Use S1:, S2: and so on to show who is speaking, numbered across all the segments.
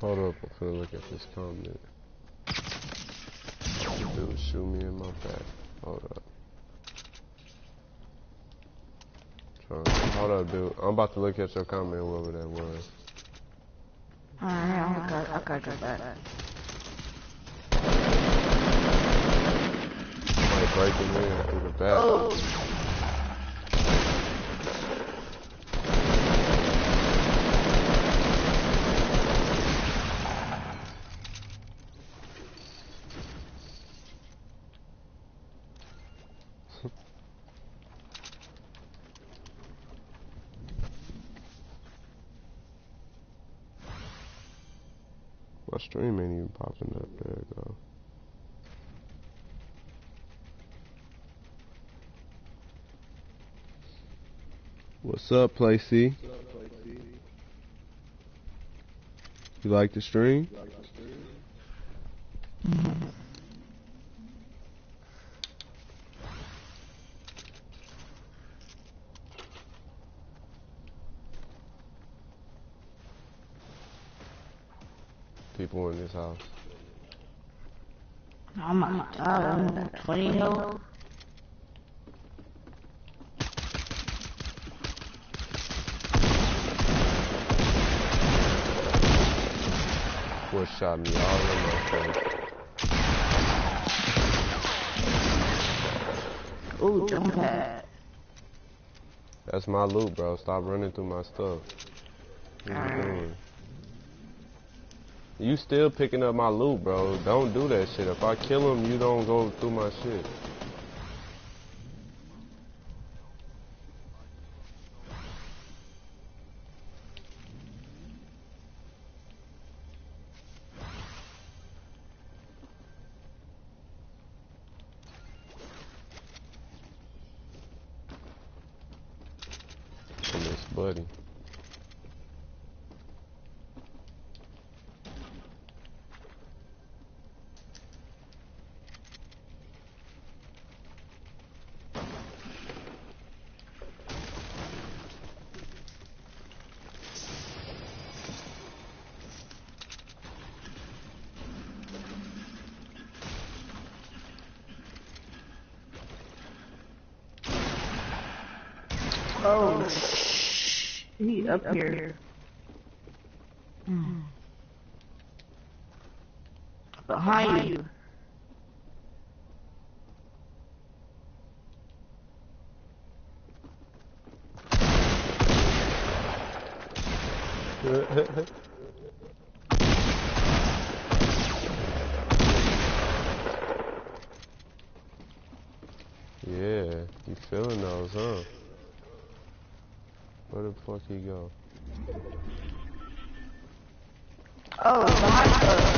S1: Hold up, I'm finna look at this comment. Dude, shoot me in my back. Hold up. Hold up, dude. I'm about to look at your comment, whoever that was.
S2: Alright, I got your back.
S1: Might break him in through the back.
S2: Oh.
S1: My stream ain't even popping up. There you go. What's up, Placey? You like the stream? People in this house.
S2: Oh my god, 20 health.
S1: What shot me all in my face?
S2: Ooh, jump pad.
S1: That's my loot, bro. Stop running through my stuff. What are you doing? You still picking up my loot, bro. Don't do that shit. If I kill him, you don't go through my shit. From this buddy.
S2: Oh, he up here. Behind you.
S1: Yeah, you feeling those, huh? Where the fuck he go?
S2: Oh, behind us.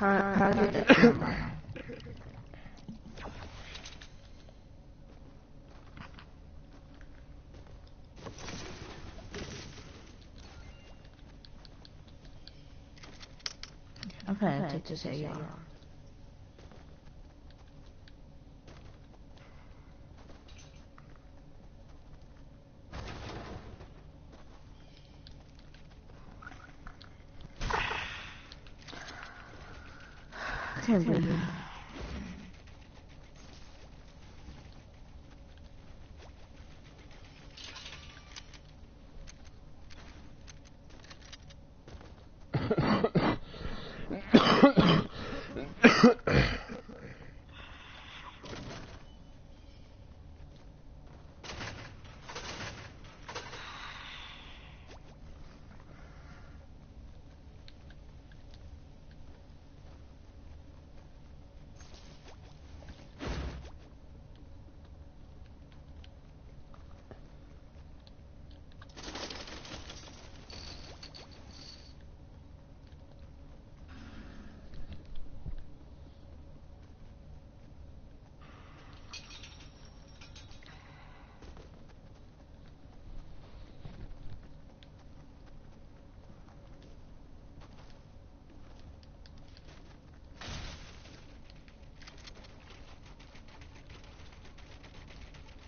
S2: How I get that camera? I'm gonna take this AR. I can't believe it.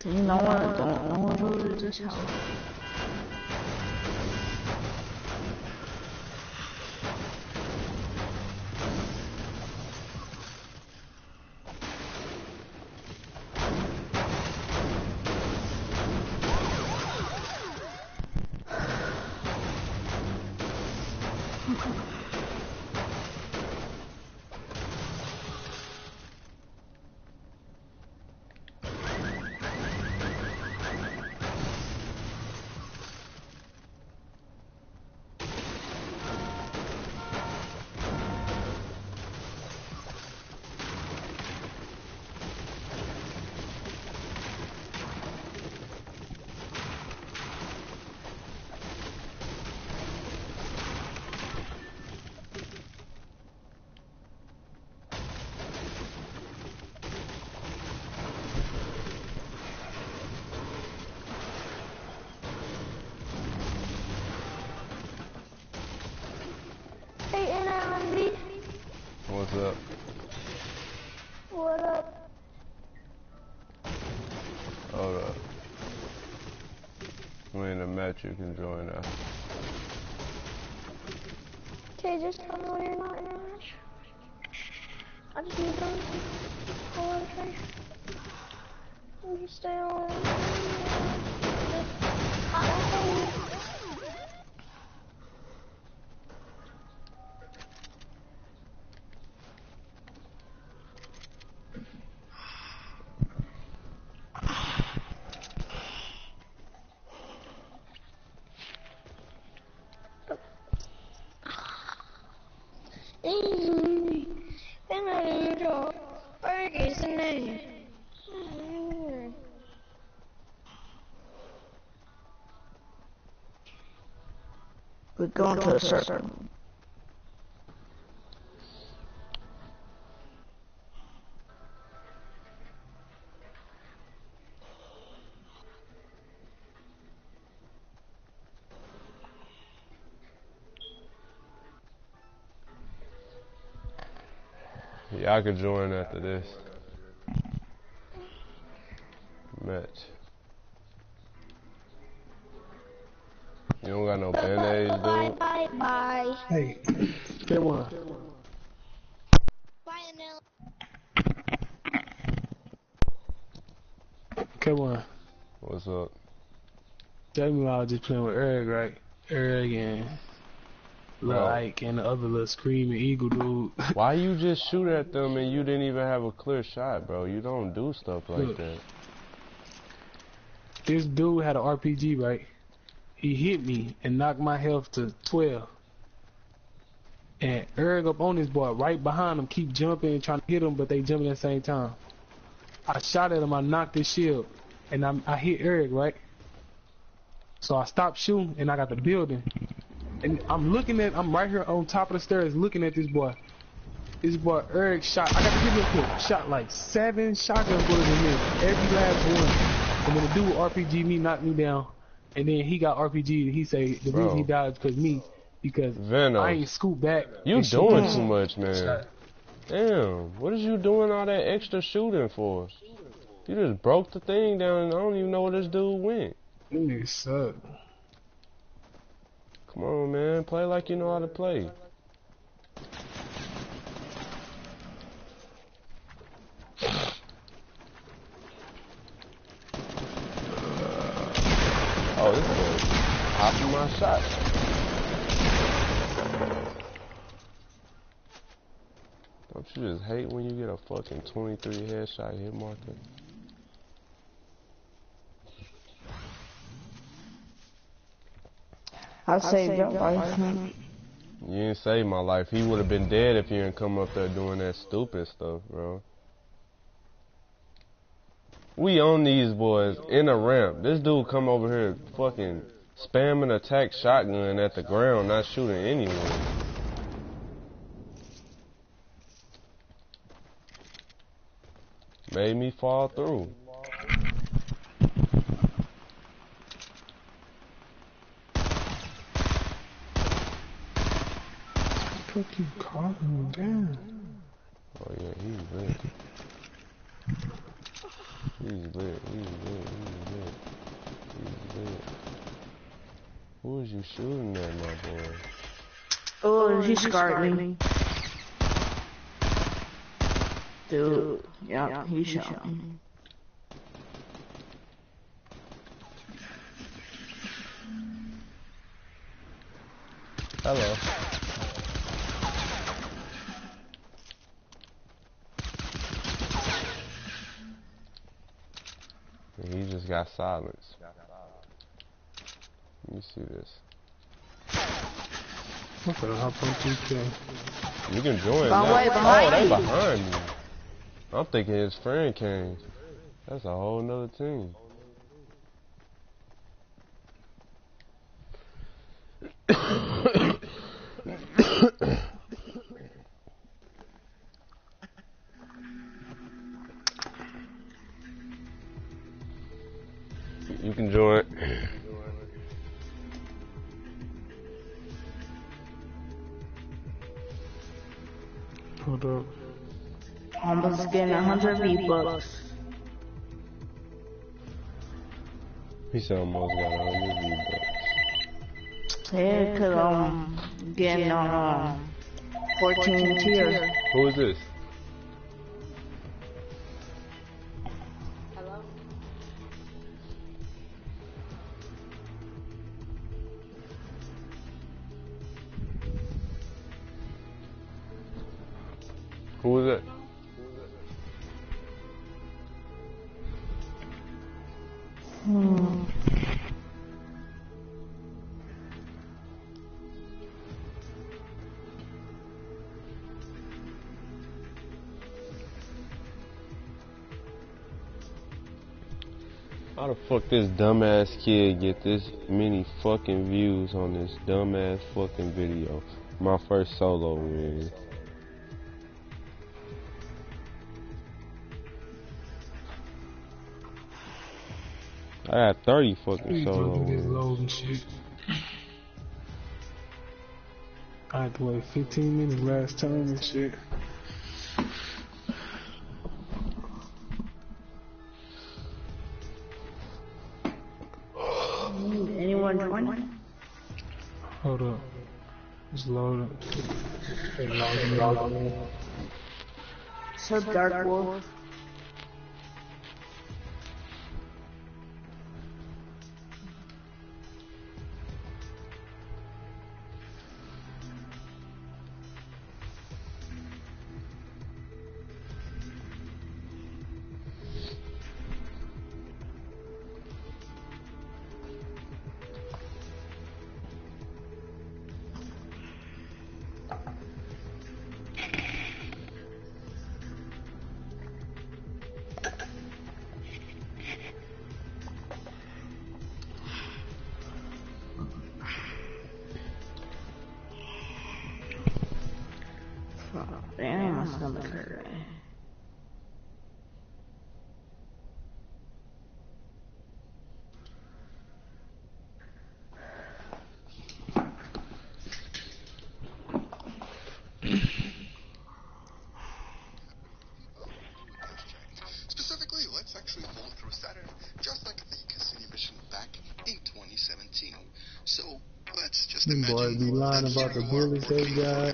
S2: No one go to this house.
S1: What's up?
S3: What up?
S1: Hold up. We in a match, you can join us.
S3: Okay, just tell me when you're not in a match. I just need them. Hold on, okay. You just stay on.
S2: We're going to a circle.
S1: Yeah, I could join after this match. You don't got no band-aids, dude?
S3: Bye.
S4: Hey, come on.
S3: Bye, Anil.
S4: Come on.
S1: What's up?
S4: Tell me I was just playing with Eric, right? Eric and Lil Ike and the other little screaming eagle dude.
S1: Why you just shoot at them and you didn't even have a clear shot, bro? You don't do stuff like
S4: Look,
S1: that.
S4: this dude had an RPG, right? He hit me and knocked my health to 12. And Eric up on this boy, right behind him, keep jumping and trying to hit him, but they jumping at the same time. I shot at him, I knocked his shield, and I hit Eric, right? So I stopped shooting, and I got the building. And I'm right here on top of the stairs looking at this boy. This boy Eric shot. I got to give him a clip. Shot like 7 shotgun bullets in me. Every last one. And when the dude RPG me, knocked me down. And then he got RPG and he say the reason he died is because
S1: Venom.
S4: I ain't scooped back.
S1: You doing too much, man. Damn, what is you doing all that extra shooting for? You just broke the thing down and I don't even know where this dude went.
S4: Them niggas suck.
S1: Come on, man, play like you know how to play. Oh, this boy popping my shot. Don't you just hate when you get a fucking 23 headshot hit marker?
S2: I saved your life.
S1: You didn't save my life. He would have been dead if you didn't come up there doing that stupid stuff, bro. We on these boys in a ramp. This dude come over here fucking spamming attack shotgun at the ground, not shooting anyone. Made me fall through.
S4: Fucking calling him down.
S1: Oh yeah, he's lit. He's lit. Who is you shooting at, my boy?
S2: Oh, he scarred me. Dude, yeah, he shot me.
S1: Hello. He just got silenced. Let me see this.
S4: I'm gonna hop on 2K.
S1: You can join
S2: By
S1: now.
S2: way behind
S1: Oh, they
S2: me.
S1: behind me. I'm thinking his friend came. That's a whole nother team. You can join.
S4: Hold up.
S2: Almost getting 100 V-Bucks.
S1: He said almost got 100 V-Bucks.
S2: Yeah, cause getting on 14 tiers.
S1: Who is this? Who is that? How the fuck this dumbass kid get this many fucking views on this dumbass fucking video? My first solo win. I had 30 fucking solo
S4: This
S1: wins.
S4: loading shit. I had to wait 15 minutes last time and shit.
S2: Anyone join?
S4: Hold up. It's loading. Hey, loading.
S2: So Dark Wolf. coming her way.
S5: Specifically, let's actually follow through Saturn, just like the Cassini mission back in 2017. So, let's just
S4: Them boys
S5: imagine
S4: be lying
S5: that here
S4: about the
S5: you are
S4: bullets they
S5: orbiting,
S4: got.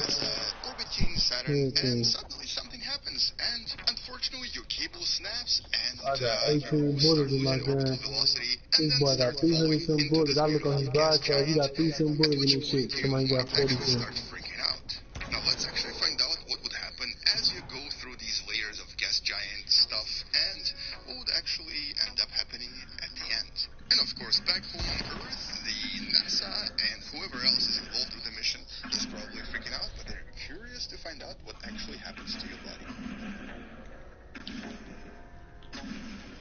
S5: orbiting Saturn,
S4: Okay.
S5: and suddenly something happens, and unfortunately your cable snaps, and
S4: I got
S5: you
S4: 18
S5: start
S4: bullets in my
S5: losing orbital
S4: gun.
S5: velocity, and
S4: This
S5: then
S4: boy got
S5: start
S4: 300
S5: falling
S4: some
S5: into
S4: bullets.
S5: this
S4: I
S5: very
S4: look on his
S5: hot gas
S4: broadcast, he
S5: giant,
S4: got 3 some
S5: at
S4: bullets in
S5: which
S4: this shit.
S5: point you
S4: Somebody got
S5: might
S4: 40
S5: actually
S4: some.
S5: start freaking out. Now let's actually find out what would happen as you go through these layers of gas giant stuff and what would actually end up happening at the end. And of course, back home on Earth, the NASA and whoever else is involved with the mission is probably freaking out, but they're curious to find out what actually happens to your body.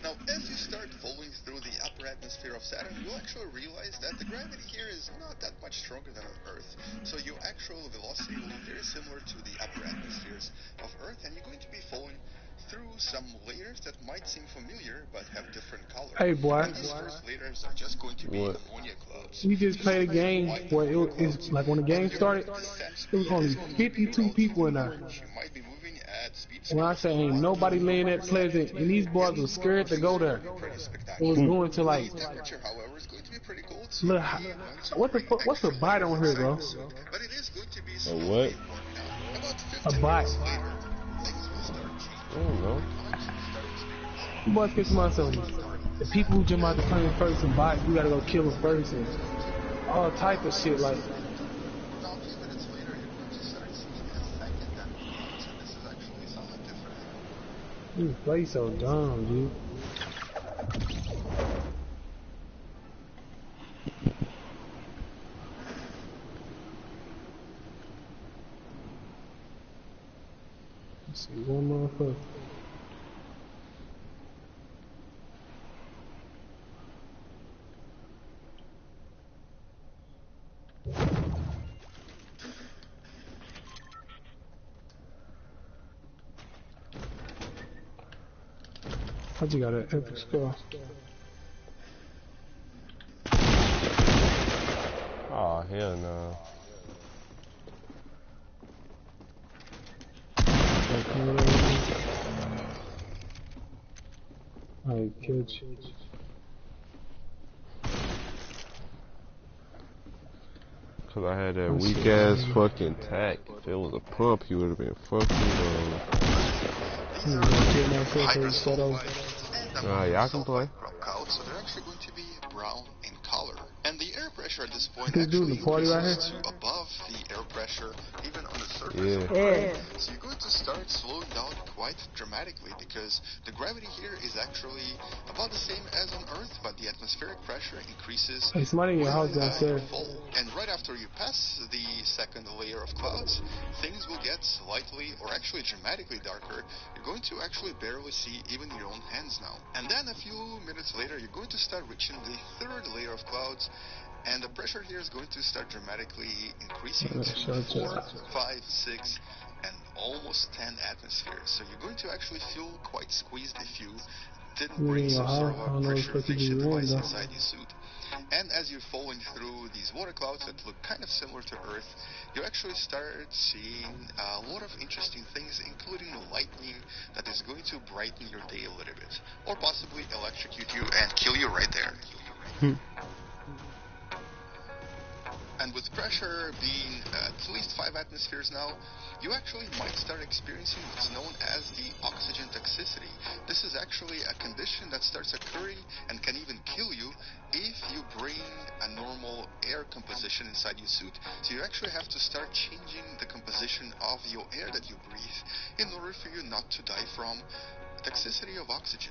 S5: Now, as you start falling through the upper atmosphere of Saturn, you'll actually realize that the gravity here is not that much stronger than on Earth. So your actual velocity will be very similar to the upper atmospheres of Earth, and you're going to be falling through some layers that might seem familiar but have different color.
S4: Hey, boy.
S5: And these first layers are just going to be
S1: What?
S5: ammonia clouds.
S4: We just played a game
S5: White
S4: where
S5: ammonia
S4: it's
S5: clouds.
S4: like when the game
S5: And your
S4: started,
S5: descent
S4: it was
S5: speed
S4: only
S5: is going to be
S4: 52 people in there.
S5: relatively You might be moving at speeds
S4: When I say ain't nobody laying that pleasant, and these boys were scared to go there.
S5: pretty
S4: It
S5: spectacular.
S4: was going to like,
S5: The temperature, however, is going to be pretty cold. So
S4: look,
S5: you'll be going to
S4: what the
S5: bring
S4: fuck, what's a
S5: extra
S4: bite on here,
S5: layers
S4: bro?
S5: inside the suit, but it is going to be
S1: A
S5: slowly
S1: what?
S5: warming up. About
S4: A
S5: 15
S4: bite.
S5: minutes later, things will start
S1: I
S5: changing.
S1: don't know.
S5: You'll actually start experiencing
S4: You boys catch myself. The people who jump out the plane first and bite, you gotta go kill them first and all type of shit like.
S5: Now, a few minutes later, you're going to start seeing effect in that clouds, and this is actually somewhat different.
S4: This place so dumb, dude. Let's see, one motherfucker. I just got an epic score.
S1: Oh, hell no.
S4: Alright, catch.
S1: Cause I had that weak ass fucking tack. If it was a pump, he would have been fucking y'all can play.
S5: Clouds, so they're actually going to be brown in color. And the air pressure at this point
S4: This
S5: actually
S4: dude in the party right
S5: increases
S4: here?
S5: to above the air pressure, even on the surface
S1: Yeah.
S5: of Earth. So you're going to start slowing down quite dramatically because the gravity here is actually about the same as on Earth, but the atmospheric pressure increases
S4: Hey, somebody in your house
S5: your
S4: downstairs.
S5: fall. And right after you pass the second layer of clouds, things will get slightly or actually dramatically darker. You're going to actually barely see even your own hands now. And then a few minutes later, you're going to start reaching the third layer of clouds, and the pressure here is going to start dramatically increasing to 4, 5, 6, and almost 10 atmospheres. So you're going to actually feel quite squeezed if you didn't bring some sort of a pressurization device inside your suit. And as you're falling through these water clouds that look kind of similar to Earth, you actually start seeing a lot of interesting things, including lightning that is going to brighten your day a little bit, or possibly electrocute you and kill you right there. And with pressure being at least 5 atmospheres now, you actually might start experiencing what's known as the oxygen toxicity. This is actually a condition that starts occurring and can even kill you if you bring a normal air composition inside your suit. So you actually have to start changing the composition of your air that you breathe in order for you not to die from toxicity of oxygen.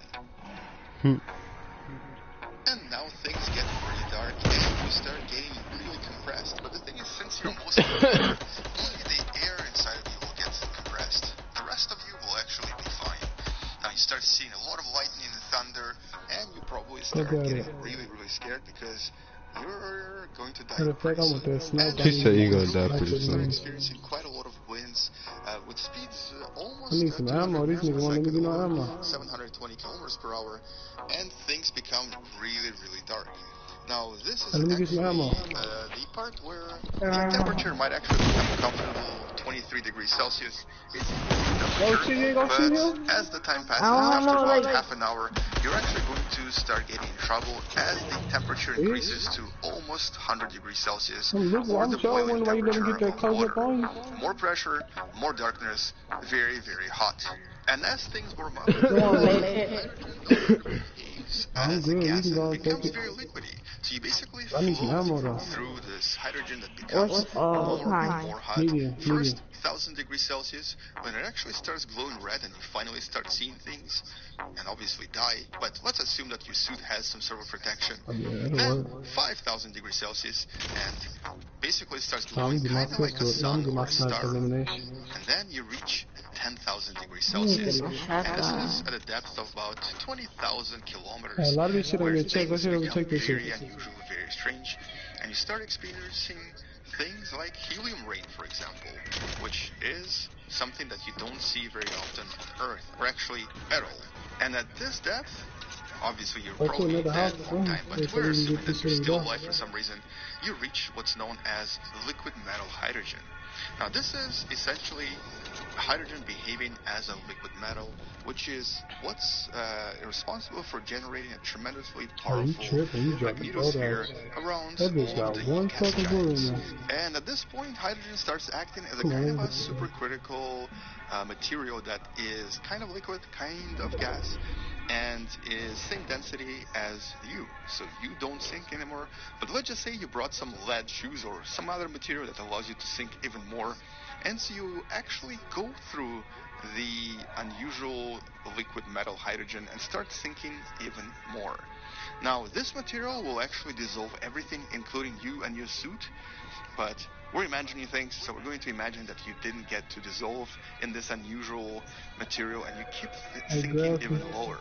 S5: And now things get pretty dark and you start getting really compressed. But the thing is, since you're mostly air, only the air inside of you will get compressed. The rest of you will actually be fine. Now you start seeing a lot of lightning and thunder, and you probably start getting really, really scared because you're going to die pretty soon.
S1: He said you're gonna die
S5: And
S1: pretty
S5: you start
S1: soon.
S5: experiencing quite a lot of winds, with speeds
S4: I
S5: almost
S4: need some
S5: 200
S4: ammo. These
S5: meters per
S4: niggas won't let me
S5: second
S4: get no
S5: or
S4: ammo.
S5: 720 kilometers per hour, and things become really, really dark. Now, this is
S4: Hey, let me get some
S5: actually
S4: ammo.
S5: the part where the temperature might actually become a comfortable 23 degrees Celsius. It's
S4: Oh shit, you ain't gonna shoot
S5: but
S4: him?
S5: as the time passes,
S2: I don't
S5: after
S2: know,
S5: about
S2: like-
S5: half an hour, you're actually going to start getting in trouble as the temperature increases to almost 100 degrees Celsius,
S4: I'm
S5: or the
S4: sure
S5: boiling
S4: why you let him get
S5: temperature
S4: that
S5: of
S4: close up
S5: water.
S4: on you.
S5: More pressure, more darkness, very, very hot. And as things warm up,
S2: You won't make it.
S5: behaves
S4: I'm
S5: as a
S4: good. You
S5: gas
S4: can go
S5: and
S4: and take
S5: becomes
S4: it.
S5: very liquidy. So you basically
S4: I need some
S5: float
S4: ammo though.
S5: through this hydrogen that becomes
S2: What
S5: more
S2: kind?
S5: and more hot.
S4: Medium,
S5: First, 1000 degrees Celsius, when it actually starts glowing red and you finally start seeing things, and obviously die, but let's assume that your suit has some sort of protection.
S4: Oh yeah, it'll
S5: Then
S4: work.
S5: 5000 degrees Celsius, and basically starts
S4: I'm
S5: glowing
S4: gonna get my
S5: kind of like a
S4: pistol. I'm
S5: sun
S4: gonna get
S5: or
S4: my
S5: a
S4: sniper
S5: star.
S4: elimination.
S5: And then you reach 10,000 degrees
S2: I need to
S5: Celsius,
S2: get my
S5: and this
S2: shotgun.
S5: is at a depth of about 20,000
S4: Hey,
S5: kilometers,
S4: a lot of this shit
S5: where
S4: ain't been checked.
S5: things
S4: Let's hit over
S5: become
S4: check this
S5: very
S4: shit.
S5: unusual, very strange, and you start experiencing things like helium rain, for example, which is something that you don't see very often on Earth, or actually at all. And at this depth, obviously you're
S4: Let's
S5: probably
S4: another
S5: dead
S4: house.
S5: for a time,
S4: Yeah,
S5: but
S4: so
S5: we're
S4: we can
S5: assuming
S4: get
S5: that
S4: this
S5: you're
S4: shit
S5: still
S4: done.
S5: alive for some reason. You reach what's known as liquid metal hydrogen. Now this is essentially hydrogen behaving as a liquid metal, which is what's responsible for generating a tremendously
S4: Oh, you
S5: powerful
S4: tripping. You dropping both
S5: magnetosphere
S4: eyes.
S5: around
S4: That bitch
S5: all of
S4: got
S5: the
S4: one
S5: gas
S4: fucking bullet in
S5: giants.
S4: there.
S5: And at this point, hydrogen starts acting as a
S4: Come on,
S5: kind of
S4: let
S5: a
S4: me get
S5: supercritical material that is kind of liquid, kind of gas, and is same density as you. So you don't sink anymore. But let's just say you brought some lead shoes or some other material that allows you to sink even more. And so you actually go through the unusual liquid metal hydrogen and start sinking even more. Now, this material will actually dissolve everything, including you and your suit, but we're imagining things, so we're going to imagine that you didn't get to dissolve in this unusual material and you keep sinking
S4: grab
S5: even
S4: it.
S5: lower.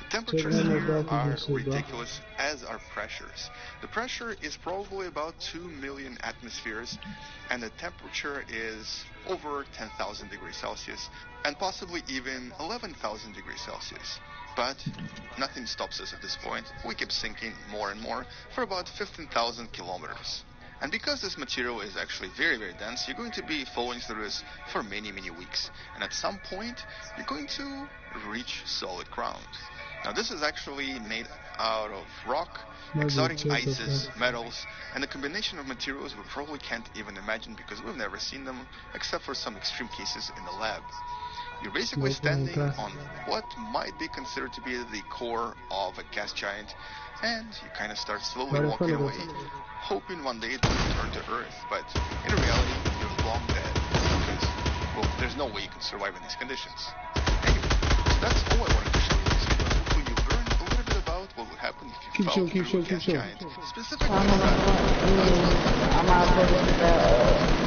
S5: The temperatures
S4: Check out my
S5: here
S4: graphics
S5: are
S4: and shit, bro.
S5: ridiculous, as are pressures. The pressure is probably about 2 million atmospheres, and the temperature is over 10,000 degrees Celsius, and possibly even 11,000 degrees Celsius. But nothing stops us at this point. We keep sinking more and more for about 15,000 kilometers. And because this material is actually very, very dense, you're going to be following through this for many, many weeks. And at some point, you're going to reach solid ground. Now, this is actually made out of rock, exotic
S4: check this
S5: ices,
S4: out.
S5: metals, and a combination of materials we probably can't even imagine because we've never seen them except for some extreme cases in the lab. You're basically standing on what might be considered to be the core of a gas giant, and you kind of start slowly
S4: Right in
S5: walking
S4: front of
S5: away,
S4: us.
S5: hoping one day to return to Earth. But in reality, you're long dead because, well, there's no way you can survive in these conditions. Anyway, so that's all I wanted to show you in this video. Hopefully you learned a little bit about what would happen if you
S4: Keep
S5: fell
S4: shooting,
S5: through a
S4: keep
S5: gas
S4: shooting.
S5: giant. Specifically,
S2: I'm out for this,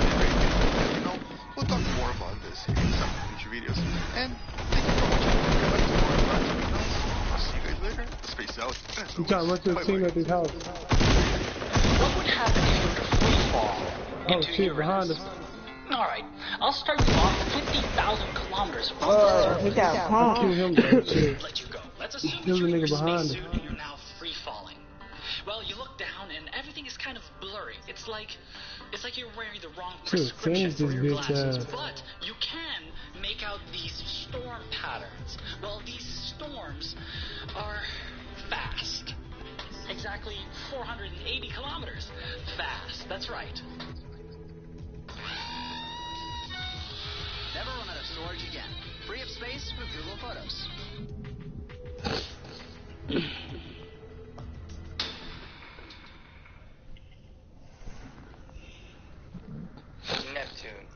S5: you know, we'll talk more about this in some future videos. And thank you for watching. If you'd like to more about something else, I'll see you guys later. Space out. And as
S4: You trying to run
S5: always,
S4: to a team
S5: bye-bye.
S4: at this house.
S6: What would happen if you were to free fall
S4: Oh
S6: into
S4: shit,
S6: Uranus?
S4: behind us.
S6: Alright, I'll start you off 50,000 kilometers from the
S2: he
S6: surface.
S2: got
S4: Kill
S2: pumped.
S4: him, though. Chill.
S6: Let you go. Let's assume
S4: Kill
S6: that
S4: the
S6: you're in
S4: nigga
S6: your
S4: behind
S6: spacesuit
S4: him.
S6: and you're now free falling. Well, you look down and everything is kind of blurry. It's like you're wearing the wrong
S4: Dude,
S6: prescription
S4: finish
S6: for
S4: this
S6: your
S4: bitch
S6: glasses.
S4: ass.
S6: But you can make out these storm patterns. Well, these storms are fast. Exactly 480 kilometers fast. That's right.
S7: Never run out of storage again. Free up space with Google Photos.
S8: Neptune,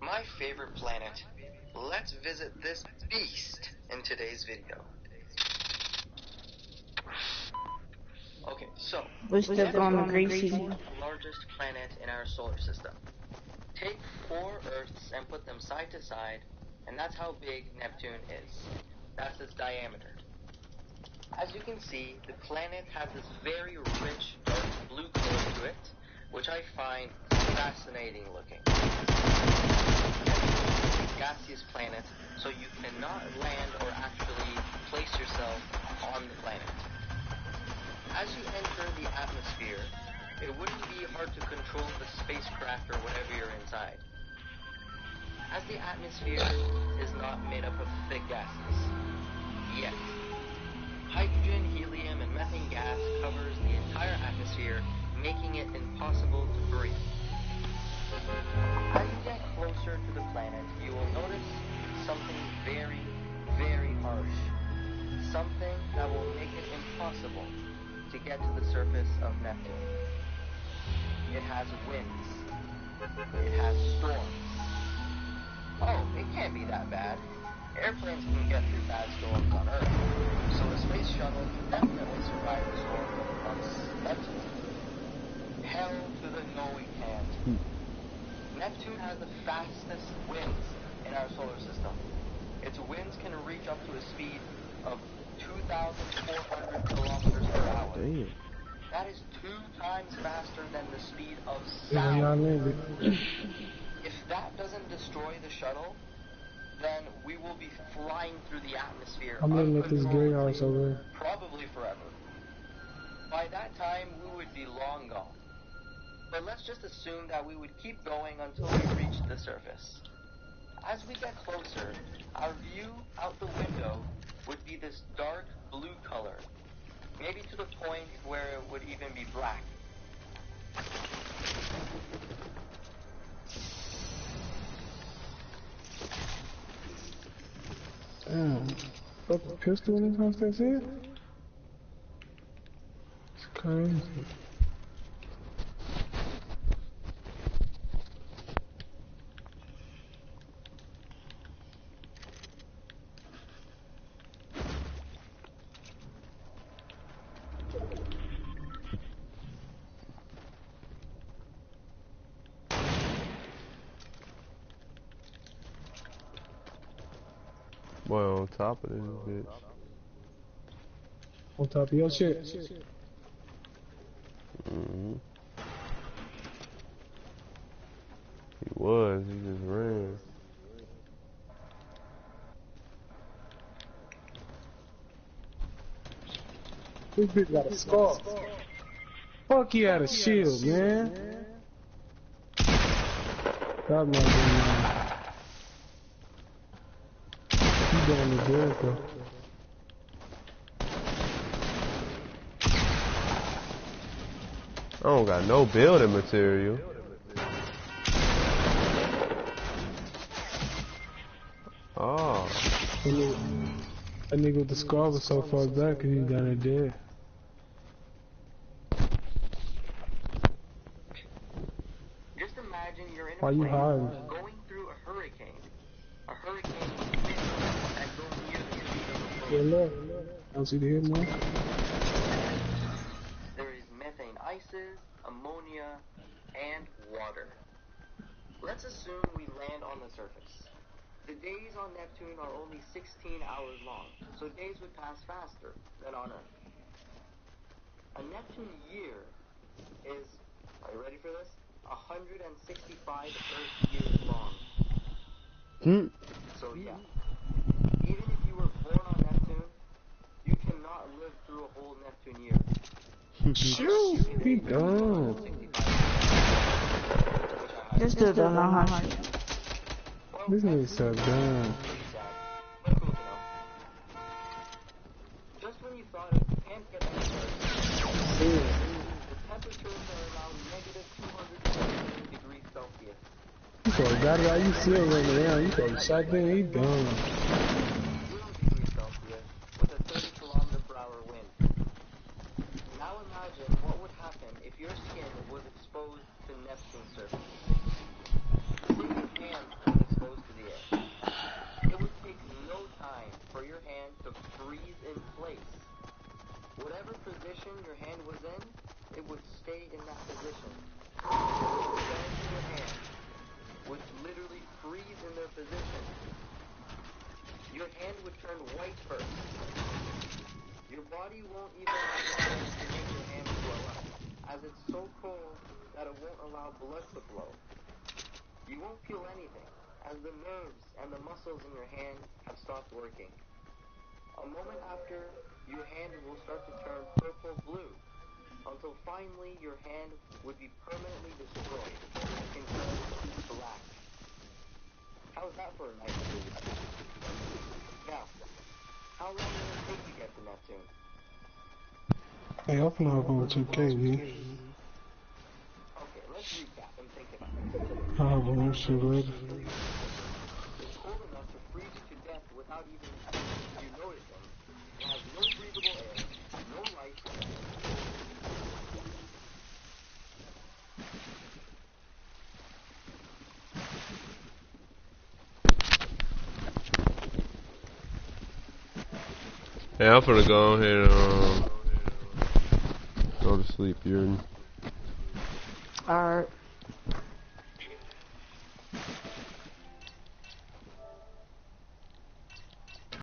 S8: my favorite planet. Let's visit this beast in today's video. Okay, so
S2: We still going to Greasy.
S8: the largest planet in our solar system. Take 4 Earths and put them side to side, and that's how big Neptune is. That's its diameter. As you can see, the planet has this very rich dark blue color to it, which I find fascinating looking. gaseous planet, so you cannot land or actually place yourself on the planet. As you enter the atmosphere, it wouldn't be hard to control the spacecraft or whatever you're inside, as the atmosphere is not made up of thick gases yet. Hydrogen, helium, and methane gas covers the entire atmosphere, making it impossible to breathe. As you get closer to the planet, you will notice something very, very harsh. Something that will make it impossible to get to the surface of Neptune. It has winds. It has storms. Oh, it can't be that bad. Airplanes can get through bad storms on Earth, so a space shuttle can definitely survive a storm on Neptune. Hell to the no it can't. Neptune has the fastest winds in our solar system. Its winds can reach up to a speed of 2,400 kilometers per hour.
S1: Damn.
S8: That is 2 times faster than the speed of
S4: Yeah, y'all
S8: sound.
S4: landed.
S8: If that doesn't destroy the shuttle, then we will be flying through the atmosphere
S4: I'm looking at this gray house over
S8: uncontrollably,
S4: there.
S8: probably forever. By that time, we would be long gone. But let's just assume that we would keep going until we reach the surface. As we get closer, our view out the window would be this dark blue color, maybe to the point where it would even be black.
S4: Damn. Got the pistol in this house, that's it? It's crazy.
S1: Boy, on top of this bitch.
S4: On top of your shit.
S1: Mm-hmm. He was. He just ran.
S4: This bitch got a scar. Fuck, he had a shield, man. That might be he going to jail, though.
S1: I don't got no building material. Oh.
S4: That nigga with the scar was so far back and he got it dead.
S8: Just imagine you're in a
S4: Why you
S8: plane
S4: hiding?
S8: going through a hurricane. A hurricane with winds that go near the speed of a
S4: Yeah,
S8: plane.
S4: look. Don't see the hit mark?
S8: There is methane ices, ammonia, and water. Let's assume we land on the surface. The days on Neptune are only 16 hours long, so days would pass faster than on Earth. A Neptune year is, are you ready for this? 165 Earth years long. So yeah, even if you were born on Neptune, you cannot live through a whole Neptune year.
S4: Shoot, he dumb.
S2: This dude don't know how to.
S4: This nigga so dumb.
S8: But cool to know. Just when you thought it can't get any worse, the temperatures are around negative 270 degrees Celsius.
S4: You could have got it out, you still running around. You could have shot them, he dumb.
S8: 0 degrees Celsius with a 30 kilometer per hour wind. Now imagine what would happen if your skin was exposed to Neptune's surface. Say your hand was exposed to the air. It would take no time for your hand to freeze in place. Whatever position your hand was in, it would stay in that position. The cells in your hand would literally freeze in their position. Your hand would turn white first. Your body won't even have time to make your hand blow up, as it's so cold that it won't allow blood to flow. You won't feel anything, as the nerves and the muscles in your hand have stopped working. A moment after, your hand will start to turn purple-blue, until finally your hand would be permanently destroyed and turned black. How's that for a nice food? Now, how long will it take to get to Neptune?
S4: Hey, I'm finna hop on 2K, man.
S8: Okay, let's recap and think about it.
S4: I'll hop on shit later.
S8: It's cold enough to freeze you to death without even you noticing. It has no breathable air, no light.
S1: Hey, I'm finna go ahead and go to sleep, you heard me?
S2: Alright.